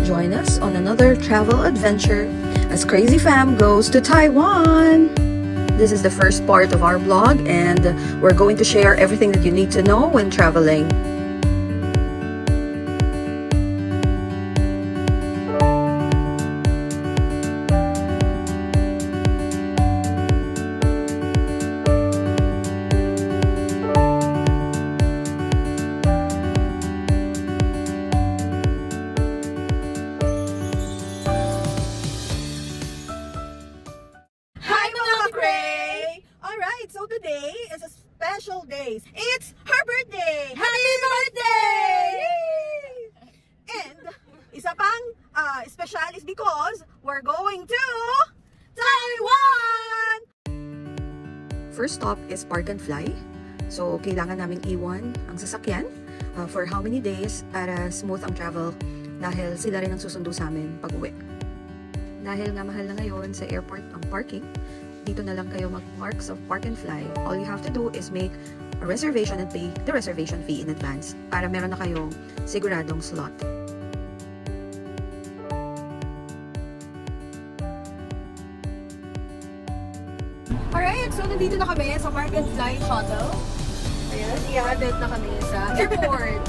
join us on another travel adventure as Crazy Fam goes to Taiwan. This is the first part of our vlog, and we're going to share everything that you need to know when traveling. So today is a special day. It's her birthday! Happy birthday! And isa pang special is because we're going to Taiwan! First stop is Park and Fly. So kailangan naming iwan ang sasakyan for how many days para smooth ang travel dahil sila rin ang susundo sa amin pag uwi. Dahil nga mahal na ngayon sa airport ang parking, dito na lang kayo mag-marks of Park and Fly. All you have to do is make a reservation and pay the reservation fee in advance para meron na kayong siguradong slot. Alright, so nandito na kami sa Park and Fly shuttle. Ayan, i-added na kami sa airport.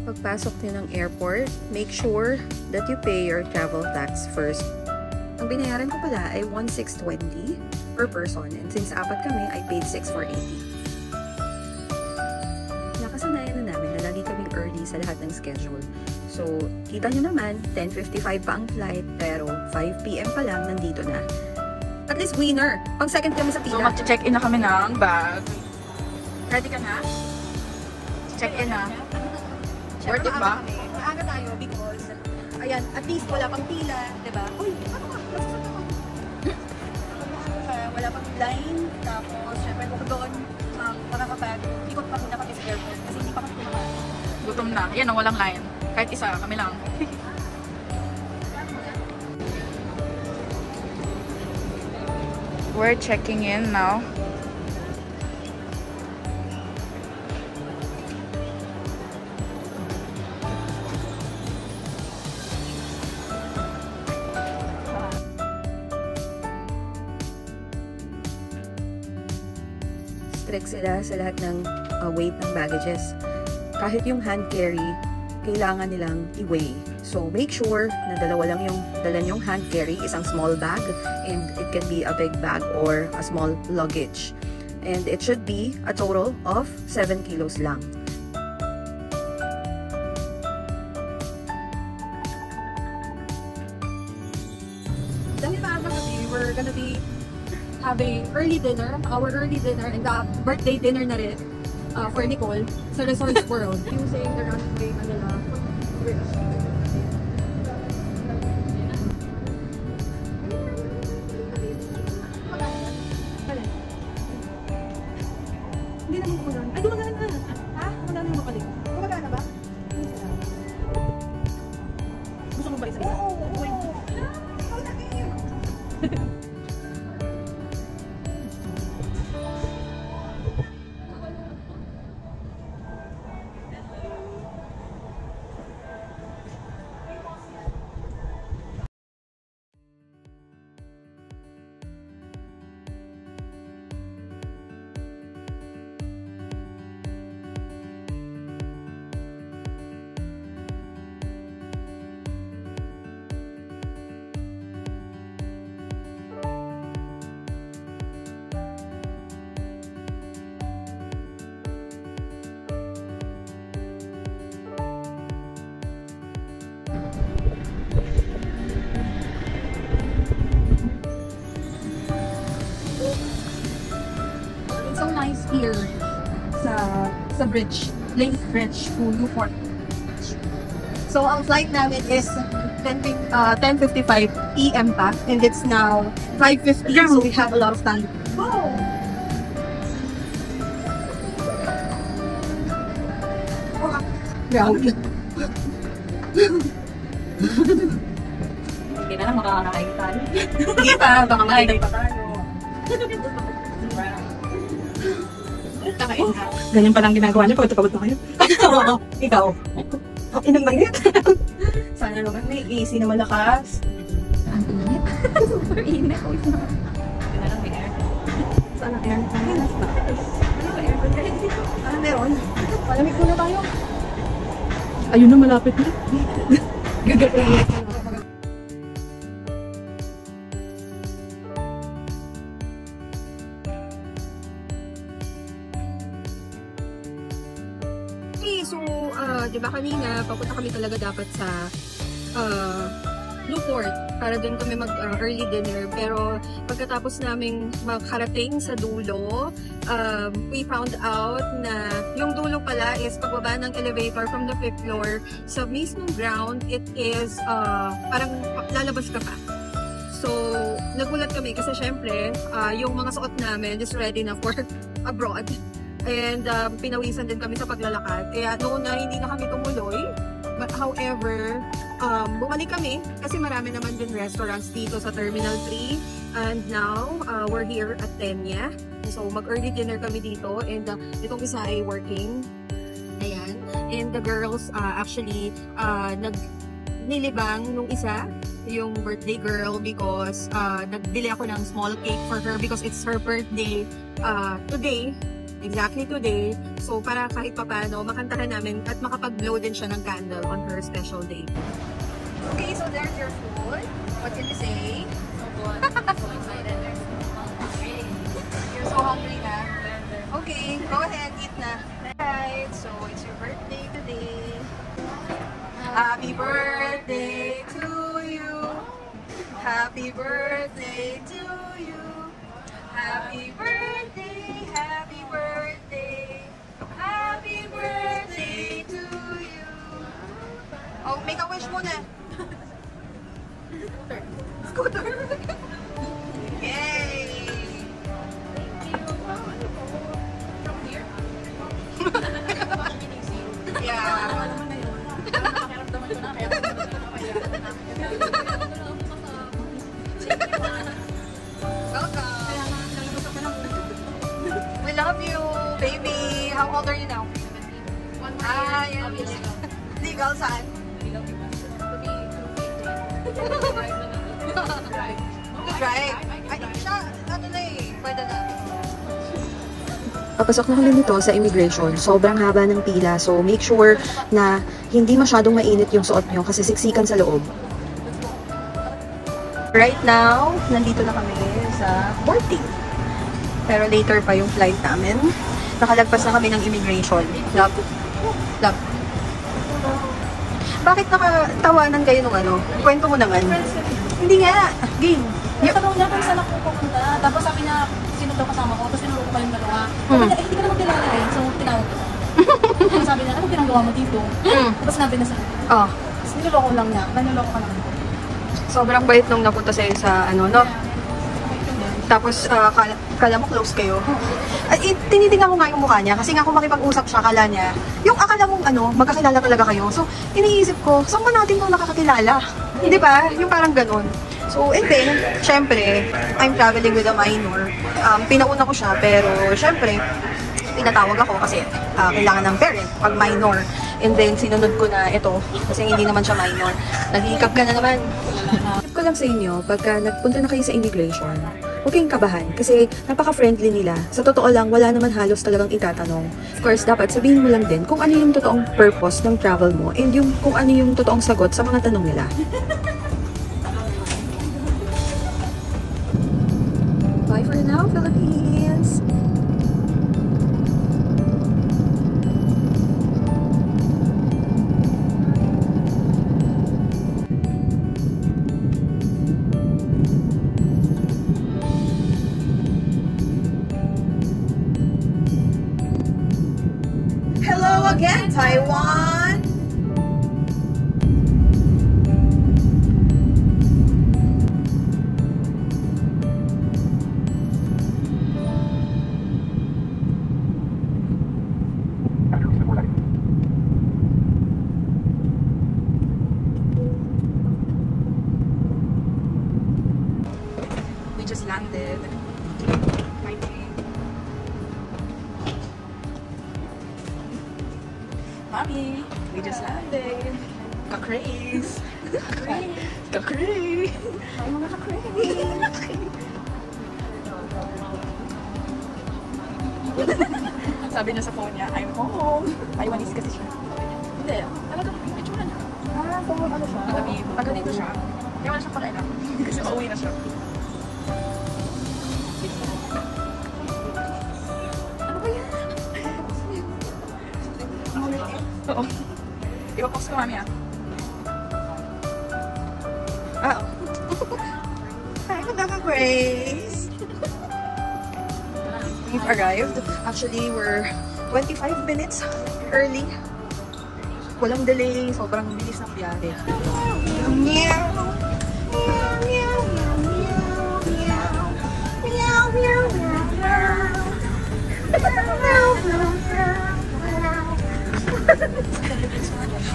Pagpasok niyo ng airport, make sure that you pay your travel tax first. Ang binayaran ko pala ay 1,620 per person, and since apat kami, I paid 6,480. Nakasanayan na namin na lagi kaming early sa lahat ng schedule. So, kita nyo naman, 10:55 pa ang flight, pero 5 PM pa lang nandito na. At least winner! Pang second kami sa pila. So, mag-check-in na kami ng bag. Ready ka na? Check-in na. Worth it ba? Maaga tayo because, ayan, at least wala pang pila, diba? Uy, ano ka? Wala pang line, tapos syempre kung doon, makakapag-ikot pa muna kami sa airport kasi hindi pa kami kumakas. Gutom na. Yan, walang line. Kahit isa, kami lang. We're checking in now. Strict sila sa lahat ng weight ng baggages. Kahit yung hand carry, kailangan nilang i-weigh. So, make sure na dalawa lang yung dala nyong hand carry, isang small bag, and it can be a big bag or a small luggage. And it should be a total of 7 kilos lang. Dahil maaga kasi, we're gonna be having early dinner, our early dinner, and the birthday dinner na rin for Nicole sa Resorts World. Using the runway Manila Bridge. Hindi naman ko lang. Ay, gumagana na. Ha? Gumagana yung makaling. Gumagana ba? Gusto mo ba isa-isa? Oo. Here sa bridge, Link Bridge to Newport. So ang flight namin is 10:55 PM pa, and it's now 5:50, so we have a lot of time. Oh! Grabe. Hindi na lang makakakain tayo. Hindi pa, baka makakain pa tayo. Kakain na. Ganyan pa lang ginagawa niya pag pagod na kayo. Ikaw. Ang inang Sana naman may AC na malakas. Ang init. Super init. Sana air. Ano ba air? Ano meron? Malamig muna tayo. Ayun na, malapit na. Gagawin. So, di ba kanina, papunta kami talaga dapat sa Newport para doon kami mag-early dinner. Pero pagkatapos naming makarating sa dulo, we found out na yung dulo pala is pagbaba ng elevator from the 5th floor sa mismong ground, it is parang lalabas ka pa. So, nagulat kami kasi syempre, yung mga suot namin is ready na for abroad. And pinawisan din kami sa paglalakad. Kaya noon na hindi na kami tumuloy. But however, bumalik kami kasi marami naman din restaurants dito sa Terminal 3. And now, we're here at Tenya. So mag-early dinner kami dito. And itong isa ay working. Ayan. And the girls actually nilibang nung isa, yung birthday girl, because nag-delay ako ng small cake for her because it's her birthday today. Exactly today. So, para kahit papano, makantahan namin at makapag-blow din siya ng candle on her special day. Okay, so there's your food. What can you say? So good. So excited. You're so hungry na. Okay, go ahead, eat na. Alright, so it's your birthday today. Happy birthday to you. Happy birthday to you. Happy birthday, happy birthday. Happy birthday to you. Oh, make a wish muna. Scooter. Yay! From here? Yeah. Pakiramdaman ko na. Kaya Welcome. We love you, baby. How old are you now? 1 Ah, yeah. Legal saan? Drive. Ay, siya, ano na eh. Pwede na. Papasok na kami nito sa immigration. Sobrang haba ng pila. So, make sure na hindi masyadong mainit yung suot nyo kasi siksikan sa loob. Right now, nandito na kami sa boarding. Pero later pa yung flight namin. Nakalagpas na kami ng immigration. Love. Love. Bakit nakatawanan kayo nung ano? Kwento mo naman. Hindi nga. Game. Tanong niya kung saan ako pupunta. Tapos sabi niya, sino daw kasama ko? Tapos sinuro ko pa yung dalawa. Sabi niya, hindi ka na magkilala eh. So, tinawag ko. Tapos sabi niya, ano pinanggawa mo dito? Tapos sinabi na sa Oh. Tapos niloloko lang niya. Niloloko ka lang. Sobrang bait nung napunta sa'yo sa ano, no? Tapos, kala mo close kayo. Tinitingnan ko nga yung mukha niya kasi nga kung makipag-usap siya, akala niya, yung akala mong ano, magkakilala talaga kayo. So, iniisip ko, saan ba natin kung nakakakilala? Di ba? Yung parang ganun. So, and then, syempre, I'm traveling with a minor. Pinauna ko siya, pero syempre, pinatawag ako kasi kailangan ng parent pag minor. And then, sinunod ko na ito kasi hindi naman siya minor. Nag-hiccup ka na naman. Tip ko lang sa inyo, pagka nagpunta na kayo sa immigration, huwag kayong kabahan kasi napaka-friendly nila. Sa totoo lang, wala naman halos talagang itatanong. Of course, dapat sabihin mo lang din kung ano yung totoong purpose ng travel mo and yung kung ano yung totoong sagot sa mga tanong nila. Bye for now, Philippines! Hello again, Taiwan! We just landed. Mami, we just landed. Ka-craze. Ka-craze. Ay, mga ka-craze. Sabi niya sa phone niya, I'm home. Taiwanese kasi siya. Hindi, talaga yung itsura niya. So ano siya? Taga dito siya. Kaya wala siyang pakailan. Kasi uuwi na siya. Ano ba yan? Oo. Ipapost ko, Mami, ah. Hi, Madam Grace! We've arrived. Actually, we're 25 minutes early. Walang delay. Sobrang bilis ng biyahe.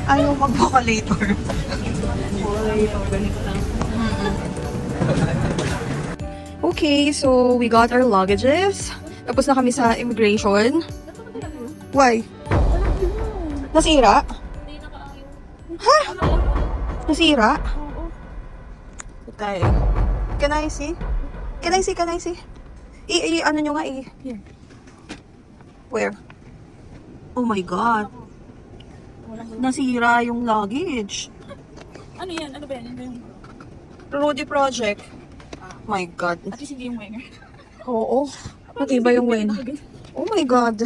Ayaw mag-vocalator. Okay, so we got our luggages. Tapos na kami sa immigration. Why? Nasira? Ha? Nasira? Tayo. Can I see? Can I see? Can I see? Ano nyo nga Here. Where? Oh my God. Nasira yung luggage. Ano yan? Ano ba yan? Ano yung... Rudy Project. My God. At least hindi yung winger. Oo. Matibay yung wen. Oh my God.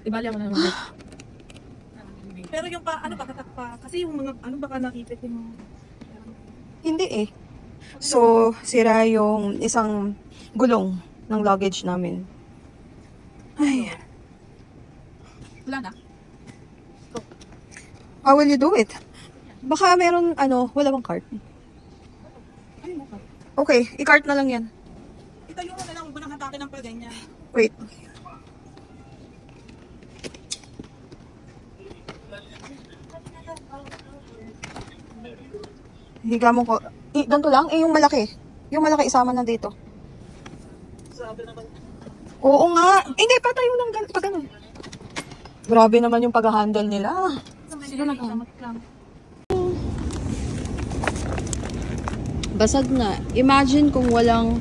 Ibali ako na naman. Pero yung pa, ano ba, katakpa? Kasi yung mga, ano baka nakipit yung... Hindi eh. So, sira yung isang gulong ng luggage namin. Ay. Wala na. How will you do it? Baka meron, wala bang cart? Okay, i-cart na lang yan. Itayo mo na lang, huwag mo nang hatakin ng paganyan. Wait. Higa mo ko. Ganito lang? Yung malaki. Yung malaki isama na dito. Sabi naman. Oo nga. Hindi, patayo lang. Pag ganun. Grabe naman yung pag-handle nila. Sino nag-amat lang? Basag na. Imagine kung walang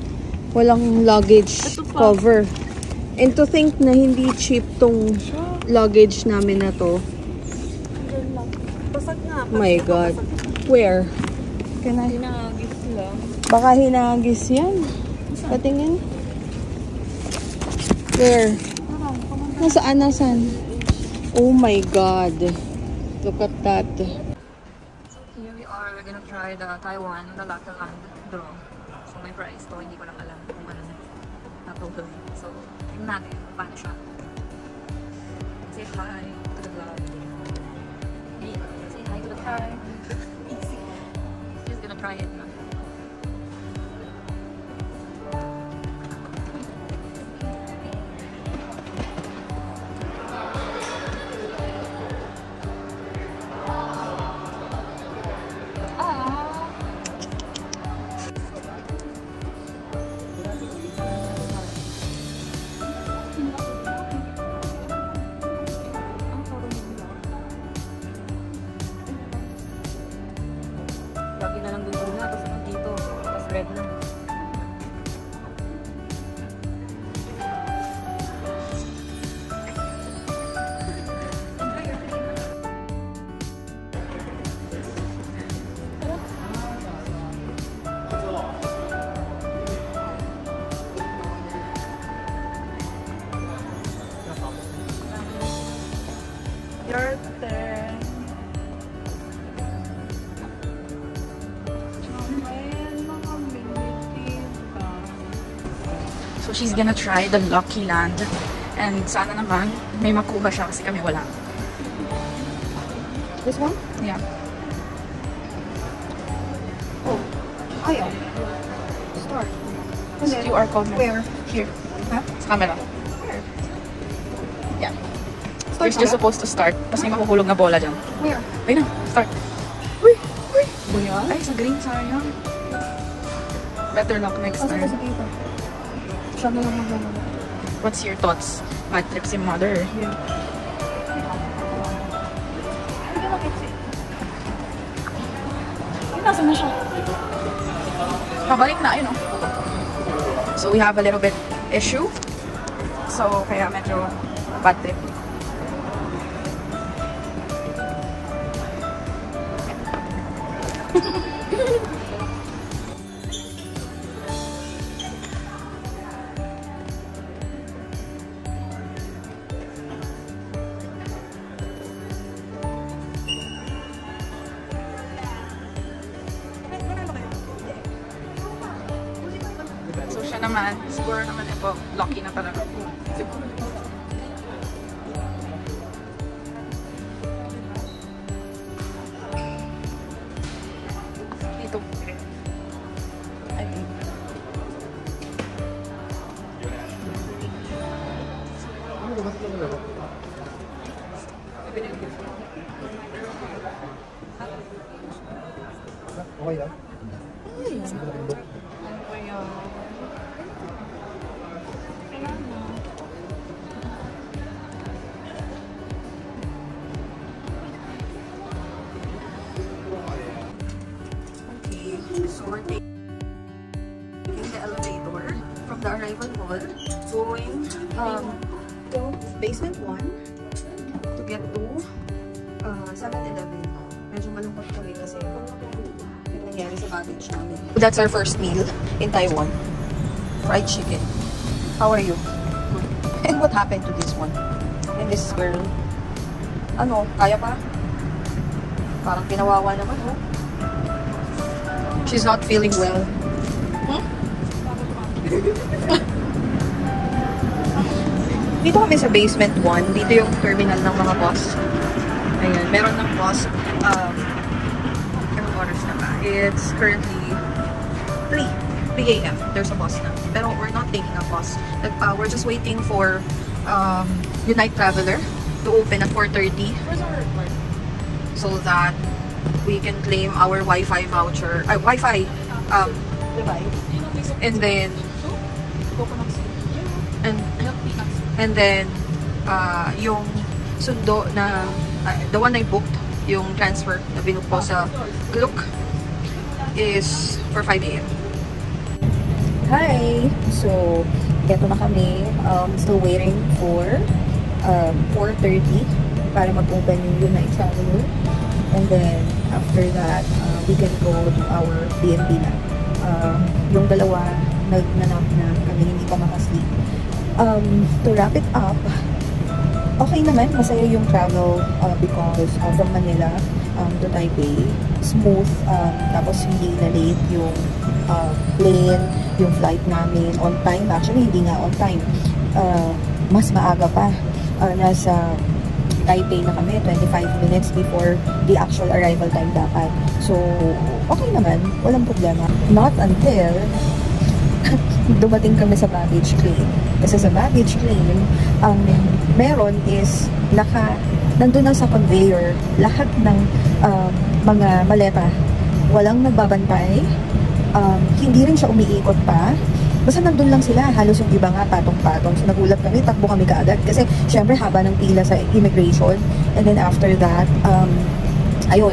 luggage cover. And to think na hindi cheap tong luggage namin na to. Basag nga. My God. Where? Can I? Hinagis lang. Baka hinagis yan. Patingin. Where? Nasaan? Nasaan? Oh my God. Look at that. Here we are. We're gonna try the Taiwan, the Lataland draw. So may price to. Hindi ko lang alam kung ano natulog. So, tingnan natin kung paano siya. Say hi to the vlog. Hey, say hi to the car. Easy. Just gonna try it now. Lagi na lang dun na, tapos dito, tapos red na. Your turn. So she's gonna try the Lucky Land. And sana naman may makuha siya kasi kami wala. This one? Yeah. Oh. Ayaw. Start. This QR code mo. Where? Here. Huh? Sa camera. Where? Yeah. Start You're just supposed to start. Tapos may makukulog na bola dyan. Where? Ayun na. Start. Uy! Uy! Buya? Ay, sa green sayang. Better luck next Asa ka time. sa dito? Siya na lang mag-ano. What's your thoughts? Bad trip si mother. Yeah. Nasaan na siya? Pabalik na, ayun oh. So we have a little bit issue. So kaya medyo bad trip. So siya naman, siguro naman ito, lucky na talaga. Siguro. Dito. I think. Okay lang. Okay, so we're taking the elevator from the arrival hall, going to basement 1 to get to 7-Eleven. Medyo malungkot kami kasi yung nangyari sa baggage namin. That's our first meal in Taiwan. Fried chicken. How are you? And what happened to this one? And this girl? Ano? Kaya pa? Parang pinawawa naman, oh. She's not feeling well. Dito kami sa basement 1. Dito yung terminal ng mga bus. Ayan, meron ng bus. Anong oras na ba? It's currently 3 a.m. There's a bus na. Pero we're not taking a bus. We're just waiting for Unite Traveler to open at 4:30. So that we can claim our Wi-Fi voucher. Wi-Fi. And then and then yung sundo na the one I booked, yung transfer na binook ko sa Klook is for 5 a.m. Hi! So, eto na kami. Still waiting for 4:30 para mag-open yung Unite Traveler. And then, after that, we can go to our B&B na. Yung dalawa, nagnanap na kami, hindi pa makasleep. To wrap it up, okay naman, masaya yung travel because from Manila to Taipei, smooth, tapos hindi na late yung plane, yung flight namin, on time. Actually, hindi nga on time. Mas maaga pa. Nasa Taipei na kami, 25 minutes before the actual arrival time dapat. So, okay naman, walang problema. Not until dumating kami sa baggage claim. Kasi sa baggage claim, meron is nandun lang sa conveyor, lahat ng mga maleta. Walang nagbabantay, hindi rin siya umiikot pa. Basta nandun lang sila, halos yung iba nga patong-patong. So nagulat kami, takbo kami kaagad. Kasi syempre haba ng pila sa immigration. And then after that, ayun,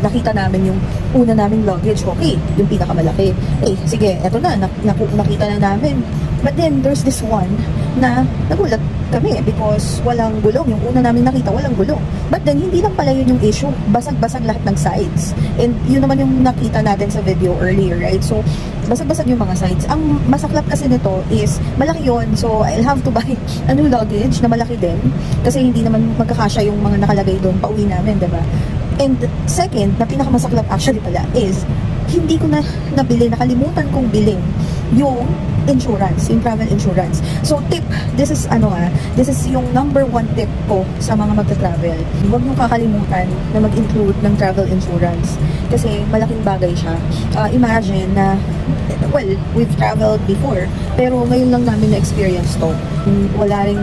nakita namin yung una naming luggage. Okay, yung pinakamalaki. Eh, sige, eto na, nakita na namin. But then, there's this one na nagulat kami because walang gulong. Yung una namin nakita, walang gulong. But then, hindi lang pala yun yung issue. Basag-basag lahat ng sides. And yun naman yung nakita natin sa video earlier, right? So, basag-basag yung mga sides. Ang masaklap kasi nito is, malaki yun. So, I'll have to buy a new luggage na malaki din. Kasi hindi naman magkakasya yung mga nakalagay doon. Pauwi namin, diba? And second, na pinakamasaklap actually pala is, hindi ko na nabili, nakalimutan kong bilhin yung insurance, yung travel insurance. So tip, this is yung number 1 tip ko sa mga magta-travel. Huwag nyo kakalimutan na mag-include ng travel insurance kasi malaking bagay siya. Imagine na, well, we've traveled before, pero ngayon lang namin na-experience to. Wala ring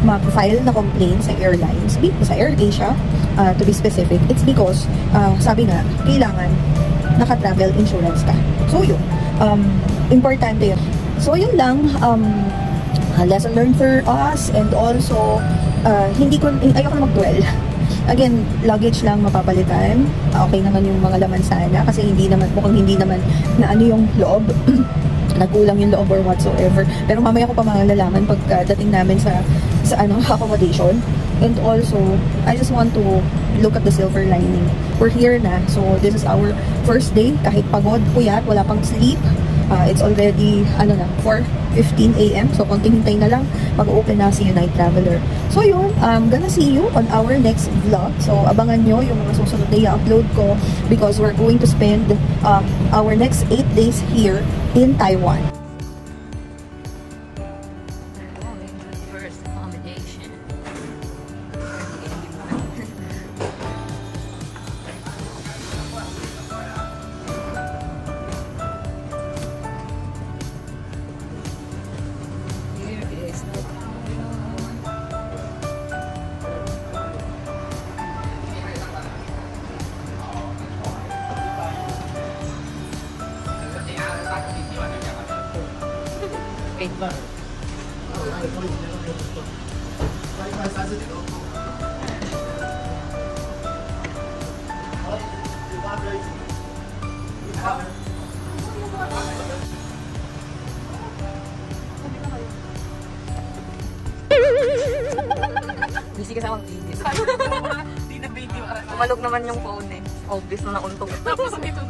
mag-file na complaint sa airlines, sa AirAsia, to be specific. It's because, sabi nga, kailangan naka-travel insurance ka. So yun, importante yun. So yun lang, lesson learned for us, and also, ayoko na mag-dwell Again, luggage lang mapapalitan. Okay naman yung mga laman sana kasi mukhang hindi naman na ano yung loob. Nagkulang yung loob or whatsoever. Pero mamaya ko pa malalaman pagdating namin sa accommodation. And also, I just want to look at the silver lining. We're here na. So, this is our first day. Kahit pagod, puyat, wala pang sleep. It's already, 4:15 a.m. So, konting hintay na lang. Mag-open na si Unite Traveler. So, yun. I'm gonna see you on our next vlog. So, abangan nyo yung mga susunod na i-upload ko because we're going to spend our next 8 days here in Taiwan. First accommodation. Here is the wait ba? Busy kasi ako mag-video. Hindi na video. Umalog naman yung phone eh. Obvious na nauntog. Tapos ito.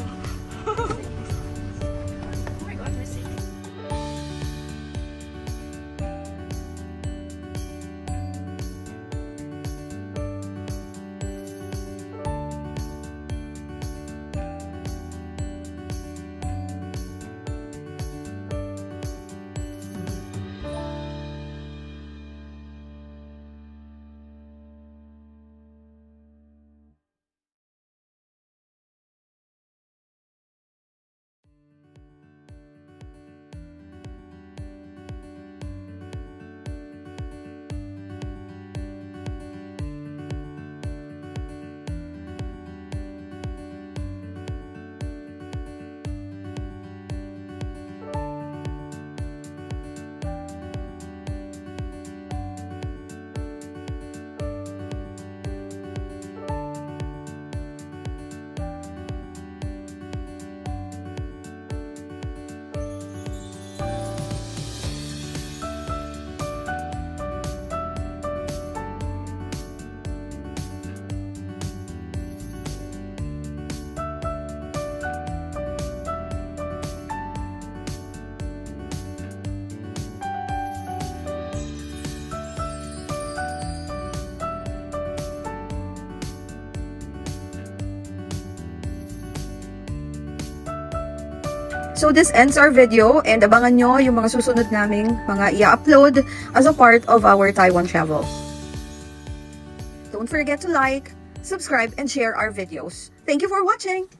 So this ends our video and abangan nyo yung mga susunod naming mga i-upload as a part of our Taiwan travel. Don't forget to like, subscribe, and share our videos. Thank you for watching!